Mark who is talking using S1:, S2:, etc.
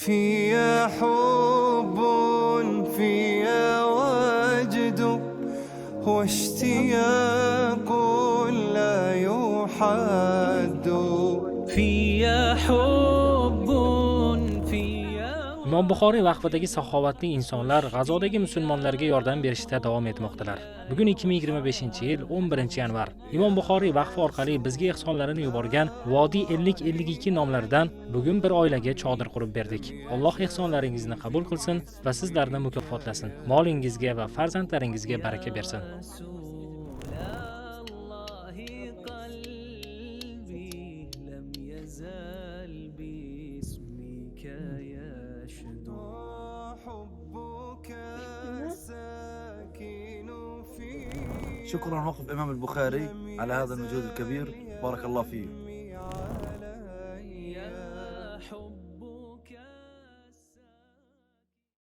S1: فيها حب فيها وجد واشتياق لا يحد فيها حب فيها.
S2: Imom Buxoriy vaqtidagi saxovatli insonlar G'azodagi musulmonlarga yordam berishda davom etmoqdalar. Bugun 2025-yil 11-yanvar. Imom Buxoriy vaqfi orqali bizga ehsonlarini yuborgan Vodiy 50-52 nomlaridan bugun bir oilaga chodir qurib berdik. Alloh ehsonlaringizni qabul qilsin va sizlarni mukofotlasin. Molingizga va farzandlaringizga baraka bersin.
S3: شكرا وقف إمام البخاري على هذا المجهود الكبير، بارك الله فيه.